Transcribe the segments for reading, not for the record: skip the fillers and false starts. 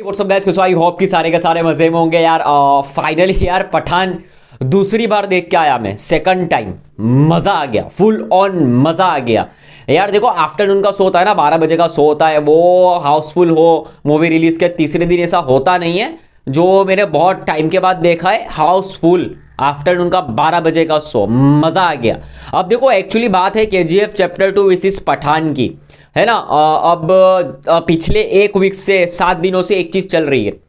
WhatsApp guys, कैसे हो? I hope कि सारे के सारे मजे में होंगे यार। फाइनली यार पठान दूसरी बार देख के आया मैं, सेकंड टाइम। मजा आ गया, फुल ऑन मजा आ गया यार। देखो आफ्टरनून का शो होता है ना, 12 बजे का शो होता है, वो हाउसफुल हो मूवी रिलीज के तीसरे दिन ऐसा होता नहीं है। जो मैंने बहुत टाइम के बाद देखा है, हाउसफुल आफ्टरनून का 12 बजे का शो, मजा आ गया। अब देखो एक्चुअली बात है केजीएफ चैप्टर 2 विसेस पठान की, है ना। अब पिछले एक वीक से 7 दिनों से एक चीज चल रही है,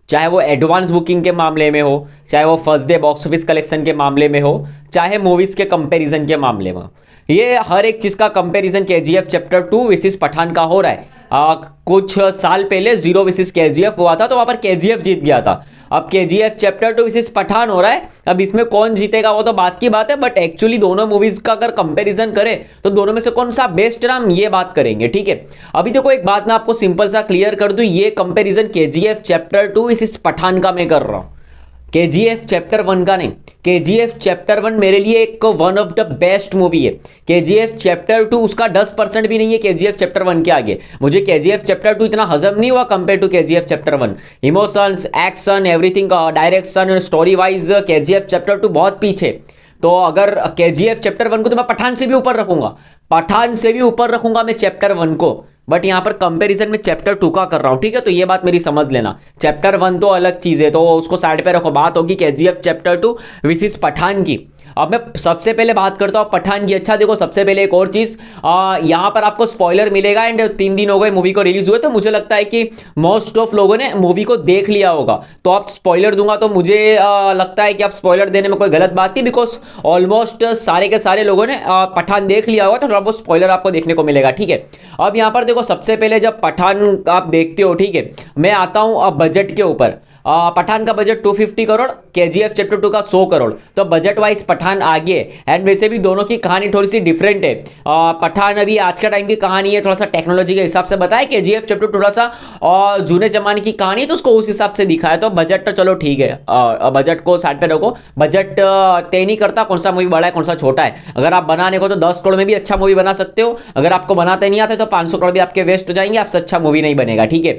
चाहे वो एडवांस बुकिंग के मामले में हो, चाहे वो first day box office collection के मामले में हो, चाहे मूवीज के कंपैरिजन के मामले में हो। ये हर एक चीज का कंपैरिजन केजीएफ चैप्टर 2 विसेस पठान का हो रहा है। कुछ साल पहले 0 विसेस केजीएफ हुआ था, तो वहां पर केजीएफ जीत गया था। अब केजीएफ चैप्टर 2 विसेस पठान हो रहा है। अब इसमें कौन जीतेगा वो तो बात की बात है, बट एक्चुअली दोनों मूवीज का अगर कंपैरिजन करें तो दोनों में से कौन सा बेस्ट रहा, हम ये बात करेंगे, ठीक है। अभी देखो एक बात मैं आपको सिंपल सा क्लियर कर दूं, ये कंपैरिजन केजीएफ चैप्टर 2 विसेस पठान का मैं कर रहा हूं, केजीएफ चैप्टर 1 का नहीं। केजीएफ चैप्टर 1 मेरे लिए एक one of the best movie है। केजीएफ चैप्टर 2 उसका 10% भी नहीं है केजीएफ चैप्टर 1 के आगे। मुझे केजीएफ चैप्टर 2 इतना हजम नहीं हुआ compare to KGF chapter 1। Emotions, action, everything, direction, story wise KGF chapter 2 बहुत पीछे। तो अगर केजीएफ चैप्टर 1 को तो मैं पठान से भी ऊपर रखूंगा, पठान से भी ऊपर रखूंगा मैं चैप्टर 1 को, बट यहां पर कंपैरिजन में चैप्टर 2 का कर रहा हूं, ठीक है। तो ये बात मेरी समझ लेना, चैप्टर 1 तो अलग चीज है, तो उसको साइड पे रखो। बात होगी केजीएफ चैप्टर 2 विसेस पठान की। अब मैं सबसे पहले बात करता हूं पठान की। अच्छा देखो, सबसे पहले एक और चीज, यहां पर आपको स्पॉइलर मिलेगा। एंड 3 दिन हो गए मूवी को रिलीज हुए, तो मुझे लगता है कि मोस्ट ऑफ लोगों ने मूवी को देख लिया होगा। तो आप स्पॉइलर दूंगा तो मुझे लगता है कि आप स्पॉइलर देने में कोई गलत बात नहीं, बिकॉज ऑलमोस्ट सारे के सारे लोगों ने पठान देख लिया होगा, तो थोड़ा बहुत स्पॉइलर आपको देखने को मिलेगा, ठीक है। अब यहां पर देखो, सबसे पहले जब पठान आप देखते हो, ठीक है, मैं आता हूं अब बजट के ऊपर। पठान का बजट 250 करोड़, केजीएफ चैप्टर 2 का 100 करोड़, तो बजट वाइज पठान आगे है। एंड वैसे भी दोनों की कहानी थोड़ी सी डिफरेंट है। पठान अभी आज का टाइम की कहानी है, थोड़ा सा टेक्नोलॉजी के हिसाब से बताया। केजीएफ चैप्टर थोड़ा सा जूने जमाने की कहानी है, तो उसको उस हिसाब से दिखाया। तो बजट तो चलो ठीक है, बजट को साइड पे रखो। बजट तय नहीं करता कौन सा मूवी बड़ा है कौन सा छोटा है। अगर आप बनाने को तो 10 करोड़ में भी अच्छा मूवी बना सकते हो, अगर आपको बनाते नहीं आते तो 500 करोड़ भी आपके वेस्ट हो जाएंगे, आपसे अच्छा मूवी नहीं बनेगा, ठीक है।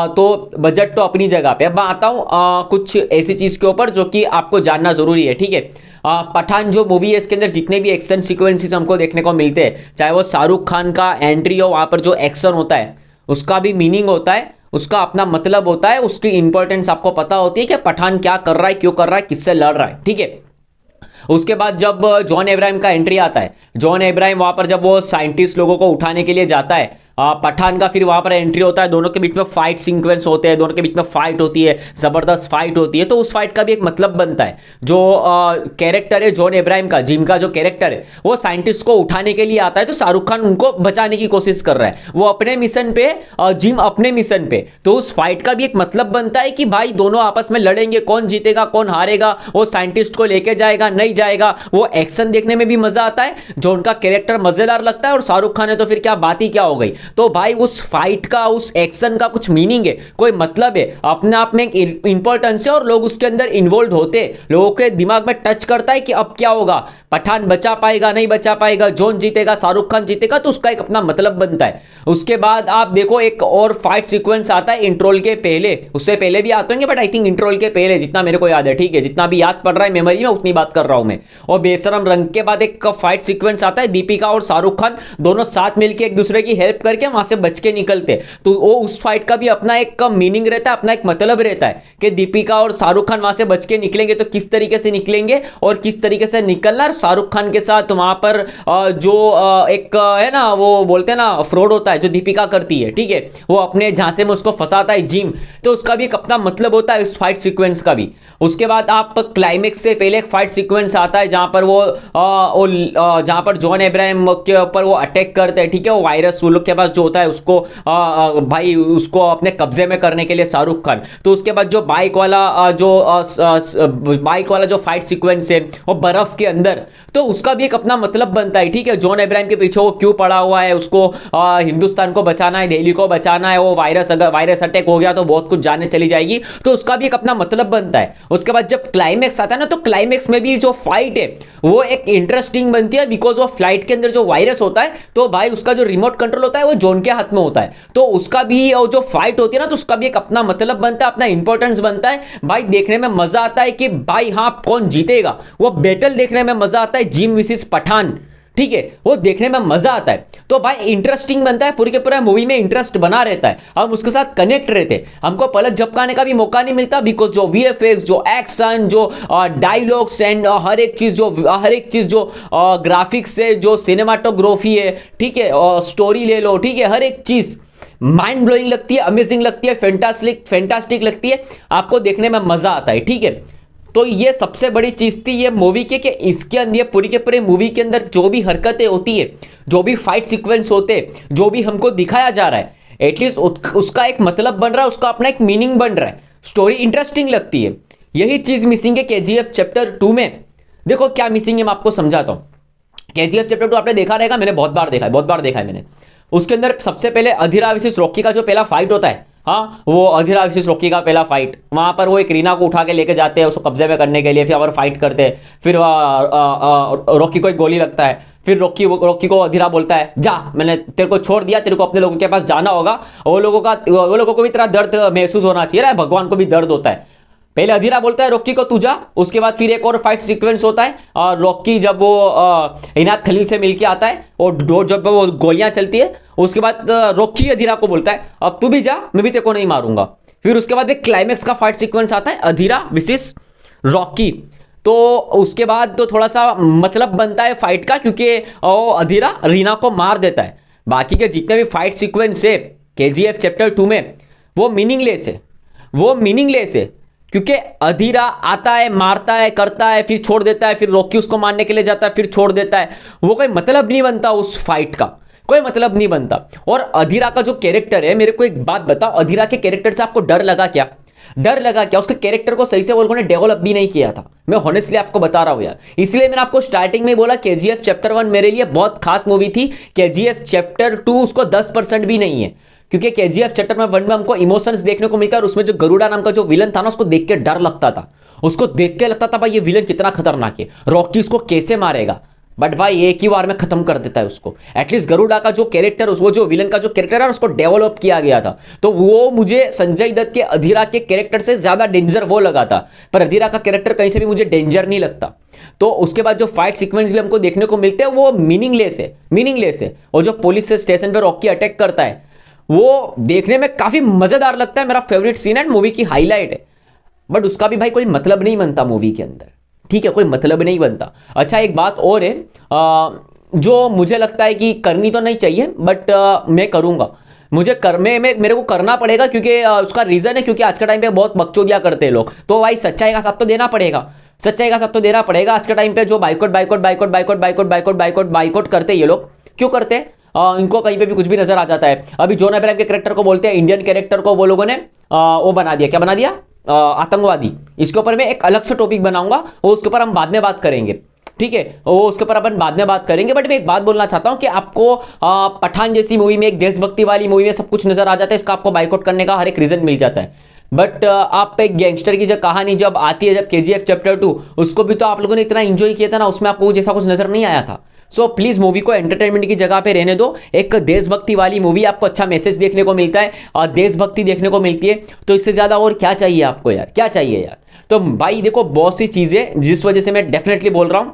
तो बजट तो अपनी जगह पे। अब मैं आता हूं कुछ ऐसी चीज के ऊपर जो कि आपको जानना जरूरी है, ठीक है। पठान जो मूवी है, इसके अंदर जितने भी एक्शन सीक्वेंसेस हमको देखने को मिलते हैं, चाहे वो शाहरुख खान का एंट्री हो, वहां पर जो एक्शन होता है उसका भी मीनिंग होता है, उसका अपना मतलब होता है, उसकी इंपॉर्टेंस आपको पता होती है कि पठान क्या कर रहा है, क्यों कर रहा है, किससे लड़ रहा है, ठीक है। उसके बाद जब जॉन अब्राहम का एंट्री आता है, जॉन अब्राहम वहां पर जब वो साइंटिस्ट लोगों को उठाने के लिए जाता है, पठान का फिर वहां पर एंट्री होता है। दोनों के बीच में फाइट सीक्वेंस होते हैं, दोनों के बीच में फाइट होती है, जबरदस्त फाइट होती है। तो उस फाइट का भी एक मतलब बनता है। जो कैरेक्टर है जॉन अब्राहम का, जिम का जो कैरेक्टर है, वो साइंटिस्ट को उठाने के लिए आता है, तो शाहरुख खान उनको बचाने की कोशिश कर रहा है, वो अपने मिशन पे, जिम अपने मिशन पे। तो उस फाइट का भी एक मतलब बनता है कि भाई दोनों आपस में लड़ेंगे, कौन जीतेगा कौन हारेगा, वो साइंटिस्ट को लेके जाएगा नहीं जाएगा। वो एक्शन देखने में भी मजा आता है, जो उनका कैरेक्टर मजेदार लगता है, और शाहरुख खान है तो फिर क्या बात ही क्या हो गई। तो भाई उस फाइट का, उस एक्शन का कुछ मीनिंग है, कोई मतलब है, अपने आप में एक इंपॉर्टेंस है, और लोग उसके अंदर इन्वॉल्व होते, लोगों के दिमाग में टच करता है कि अब क्या होगा, पठान बचा पाएगा नहीं बचा पाएगा, जॉन जीतेगा शाहरुख खान जीतेगा, तो उसका एक अपना मतलब बनता है। उसके बाद आप देखो एक और फाइट सीक्वेंस आता है इंट्रोल के पहले, उससे पहले भी आते होंगे, बट आई थिंक इंट्रोल के पहले, जितना मेरे को याद है, ठीक है, जितना भी याद पड़ रहा है मेमोरी में उतनी बात कर रहा हूं मैं। और बेशरम रंग के बाद एक फाइट सीक्वेंस आता है, दीपिका और शाहरुख खान दोनों साथ मिलकर एक दूसरे की हेल्प करके वहां से बच के निकलते। तो वो उस फाइट का भी अपना एक मीनिंग रहता है, अपना एक मतलब रहता है कि दीपिका और शाहरुख खान वहां से बच के निकलेंगे तो किस तरीके से निकलेंगे और किस तरीके से निकलना। शाहरुख खान के साथ वहां पर जो एक है ना, वो बोलते हैं ना फ्रॉड होता है जो दीपिका करती है, ठीक है, वो अपने झांसे में उसको फंसाता है जिम, तो उसका भी एक अपना मतलब होता है इस फाइट सीक्वेंस का भी। उसके बाद आप क्लाइमेक्स से पहले एक फाइट सीक्वेंस आता है जहां पर वो जहां पर जॉन अब्राहम के ऊपर वो अटैक करते हैं, ठीक है, वो वायरस वो लोग के पास जो होता है उसको भाई उसको अपने कब्जे में करने के लिए शाहरुख खान। तो उसके बाद जो बाइक वाला जो फाइट सीक्वेंस है वो बर्फ के अंदर, तो उसका भी एक अपना मतलब बनता है, ठीक है। जॉन अब्राहम के पीछे वो क्यों पड़ा हुआ है, उसको हिंदुस्तान को बचाना है, दिल्ली को बचाना है, वो वायरस अगर वायरस अटैक हो गया तो बहुत कुछ जाने चली जाएगी, तो उसका भी एक अपना मतलब बनता है। उसके बाद जब क्लाइमेक्स आता है ना, तो क्लाइमेक्स में भी जो फाइट है वो एक इंटरेस्टिंग बनती है, बिकॉज वो फ्लाइट के अंदर जो वायरस होता है, तो भाई उसका जो रिमोट कंट्रोल होता है वो वो जॉन के हाथ में होता है, तो उसका भी जो फाइट होती है ना, तो उसका भी एक अपना मतलब बनता है, अपना इंपॉर्टेंस बनता है भाई। देखने में मजा आता है कि भाई हाँ कौन जीतेगा, वो बैटल देखने में मजा आता है, जिम वर्सेस पठान, ठीक है, वो देखने में मजा आता है। तो भाई इंटरेस्टिंग बनता है, पूरी के पूरा मूवी में इंटरेस्ट बना रहता है, हम उसके साथ कनेक्ट रहते, हमको पलक झपकाने का भी मौका नहीं मिलता, बिकॉज जो वीएफएक्स, जो एक्शन, जो डायलॉग्स एंड हर एक चीज जो ग्राफिक्स है, जो सिनेमाटोग्राफी है, ठीक है, स्टोरी ले लो, ठीक है, हर एक चीज माइंड ब्लोइंग लगती है, अमेजिंग लगती है, फैंटास्टिक लगती है, आपको देखने में मजा आता है, ठीक है। तो ये सबसे बड़ी चीज थी ये मूवी के, कि इसके अंदर पूरी के पूरे मूवी के अंदर जो भी हरकतें होती है, जो भी फाइट सीक्वेंस होते, जो भी हमको दिखाया जा रहा है, एटलीस्ट उसका एक मतलब बन रहा है, उसका अपना एक मीनिंग बन रहा है, स्टोरी इंटरेस्टिंग लगती है। यही चीज मिसिंग है केजीएफ चैप्टर 2 में। देखो क्या मिसिंग है मैं आपको समझाता हूं। केजीएफ चैप्टर 2 आपने देखा रहेगा, मैंने बहुत बार देखा है मैंने। उसके अंदर सबसे पहले अधीरा वर्सेस रॉकी का जो पहला फाइट होता है, हाँ वो अधीरा वर्सेस रॉकी का पहला फाइट, वहां पर वो एक रीना को उठा के लेके जाते हैं उसको कब्जे में करने के लिए, फिर और फाइट करते हैं, फिर रॉकी को एक गोली लगता है, फिर रॉकी को अधीरा बोलता है जा, मैंने तेरे को छोड़ दिया, तेरे को अपने लोगों के पास जाना होगा, वो लोगों को भी तेरा दर्द महसूस होना चाहिए, भगवान को भी दर्द होता है। पहले अधीरा बोलता है रॉकी को तू जा, उसके बाद फिर एक और फाइट सीक्वेंस होता है, और रॉकी जब वो इनायत खलील से मिलके आता है और जब वो गोलियां चलती है, उसके बाद रॉकी अधीरा को बोलता है अब तू भी जा, मैं भी तेरे को नहीं मारूंगा। फिर उसके बाद एक क्लाइमेक्स का फाइट सीक्वेंस आता है, अधीरा वर्सेस रॉकी। तो उसके बाद तो थोड़ा सा मतलब बनता है फाइट का, क्योंकि वो अधीरा रीना को मार देता है। बाकी के जितने भी फाइट सीक्वेंस है केजीएफ चैप्टर 2 में, वो मीनिंगलेस है, क्योंकि अधीरा आता है, मारता है, करता है, फिर छोड़ देता है, फिर रॉकी उसको मारने के लिए जाता है, फिर छोड़ देता है, वो कोई मतलब नहीं बनता, उस फाइट का कोई मतलब नहीं बनता। और अधीरा का जो कैरेक्टर है, मेरे को एक बात बताओ, अधीरा के कैरेक्टर से आपको डर लगा क्या? उसके कैरेक्टर को सही से वो लोगों ने डेवलप भी नहीं किया था, मैं हॉनेस्टली आपको बता रहा हूं यार। इसलिए मैंने आपको स्टार्टिंग में बोला केजीएफ चैप्टर 1 मेरे लिए बहुत खास मूवी थी, केजीएफ चैप्टर 2 उसको 10% भी नहीं है, क्योंकि केजीएफ चैप्टर 1 में हमको इमोशंस देखने को मिलता है, और उसमें जो गरुड़ा नाम का जो विलन था ना, उसको देख के डर लगता था, उसको देख के लगता था भाई ये विलन कितना खतरनाक है, रॉकी उसको कैसे मारेगा, बट भाई एक ही बार में खत्म कर देता है उसको। एटलीस्ट गरुड़ा का जो कैरेक्टर, वो जो विलन का जो कैरेक्टर है उसको डेवलप किया गया था, तो वो मुझे संजय दत्त के अधीरा के कैरेक्टर से ज्यादा डेंजर वो लगा था, पर अधीरा का कैरेक्टर कहीं से भी मुझे डेंजर नहीं लगता। तो उसके बाद जो फाइट सीक्वेंस भी हमको देखने को मिलते हैं वो मीनिंगलेस है। और जो पुलिस स्टेशन पर रॉकी अटैक करता है, वो देखने में काफी मजेदार लगता है, मेरा फेवरेट सीन है, मूवी की हाईलाइट है, बट उसका भी भाई कोई मतलब नहीं बनता मूवी के अंदर, ठीक है, कोई मतलब नहीं बनता। अच्छा एक बात और है जो मुझे लगता है कि करनी तो नहीं चाहिए, बट मैं करूंगा, मेरे को करना पड़ेगा, क्योंकि उसका रीजन है, क्योंकि आज के टाइम पे बहुत बकचोदिया करते हैं लोग, तो भाई सच्चाई का साथ तो देना पड़ेगा, आज के टाइम पे जो बाइकआउट करते हैं ये लोग, क्यों करते हैं? इनको कहीं पे भी कुछ भी नजर आ जाता है। अभी जॉन अब्राहम के कैरेक्टर को बोलते हैं, इंडियन कैरेक्टर को वो लोगों ने वो बना दिया, क्या बना दिया? आतंकवादी। इसके ऊपर मैं एक अलग से टॉपिक बनाऊंगा, वो उसके ऊपर हम बाद में बात करेंगे, ठीक है, वो उसके ऊपर अपन बाद में बात करेंगे। बट मैं एक बात बोलना चाहता हूं कि आपको पठान जैसी मूवी में, एक देशभक्ति वाली मूवी में सब कुछ नजर आ जाता है, इसका आपको बाइकआउट करने का हर एक रीजन मिल जाता है, बट आप एक गैंगस्टर की जो कहानी जब आती है, जब केजीएफ चैप्टर 2, उसको भी तो आप लोगों ने इतना एंजॉय किया था ना, उसमें आपको जैसा कुछ नजर नहीं आया था। सो प्लीज मूवी को एंटरटेनमेंट की जगह पे रहने दो, एक देशभक्ति वाली मूवी, आपको अच्छा मैसेज देखने को मिलता है और देशभक्ति देखने को मिलती है, तो इससे ज्यादा और क्या चाहिए आपको यार, क्या चाहिए यार। तो भाई देखो बहुत सी चीजें जिस वजह से मैं डेफिनेटली बोल रहा हूं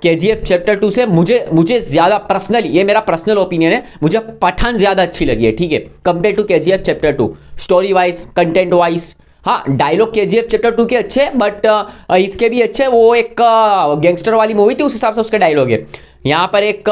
केजीएफ चैप्टर 2 से मुझे ज्यादा पर्सनली, ये मेरा पर्सनल ओपिनियन है, मुझे पठान ज्यादा अच्छी लगी है, ठीक है, compare to KGF chapter 2, story wise, content wise. हाँ डायलॉग केजीएफ चैप्टर 2 के अच्छे, बट इसके भी अच्छे, वो एक गैंगस्टर वाली मूवी थी, उस हिसाब से उसके डायलॉग है। यहाँ पर एक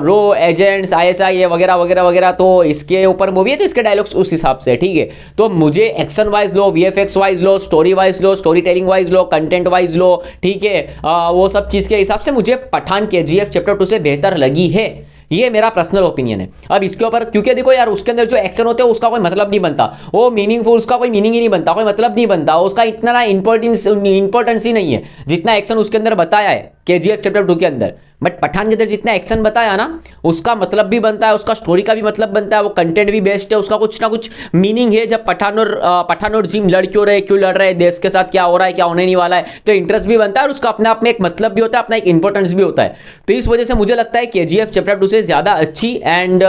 रो एजेंट्स, आईएसआई ये वगैरह वगैरह वगैरह, तो इसके ऊपर मूवी है, तो इसके डायलॉग्स उस हिसाब से, ठीक है। तो मुझे एक्शन वाइज लो, वीएफएक्स वाइज लो, स्टोरी वाइज लो, स्टोरी टेलिंग वाइज लो, कंटेंट वाइज लो, ठीक है, वो सब चीज़ के हिसाब से मुझे पठान केजीएफ चैप्टर 2 से बेहतर लगी है, ये मेरा पर्सनल ओपिनियन है। अब इसके ऊपर, क्योंकि देखो यार उसके अंदर जो एक्शन होते हैं उसका कोई मतलब नहीं बनता, वो मीनिंगफुल, उसका कोई मीनिंग ही नहीं बनता, कोई मतलब नहीं बनता, उसका इतना इंपॉर्टेंस ही नहीं है जितना एक्शन उसके अंदर बताया है। केजीएफ चैप्टर 2 के अंदर, बट पठान के अंदर जितना एक्शन बताया ना उसका मतलब भी बनता है, उसका स्टोरी का भी मतलब बनता है, वो कंटेंट भी बेस्ट है, उसका कुछ ना कुछ मीनिंग है। जब पठान और जिम लड़ क्यों रहे, क्यों लड़ रहे, देश के साथ क्या हो रहा है, क्या होने नहीं वाला है, तो इंटरेस्ट भी बनता है और उसका अपने आप में एक मतलब भी होता है, अपना एक इंपॉर्टेंस भी होता है। तो इस वजह से मुझे लगता है केजीएफ चैप्टर 2 से ज्यादा अच्छी एंड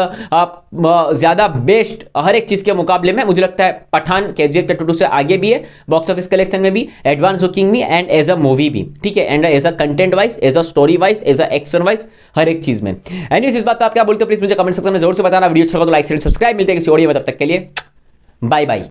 ज्यादा बेस्ट हर एक चीज के मुकाबले में मुझे लगता है पठान केजीएफ चैप्टर 2 से आगे भी है, बॉक्स ऑफिस कलेक्शन में भी, एडवांस बुकिंग में एंड एज अ मूवी भी, ठीक है, and as a content wise, as a story wise, as a action wise, हर एक चीज में। एनीवेज इस बात पे आप क्या बोलते हो प्लीज मुझे कमेंट सेक्शन में जरूर से बताना। वीडियो अच्छा लगा तो लाइक शेयर सब्सक्राइब। मिलते हैं किसी ऑडियो में, तब तक के लिए बाय बाय।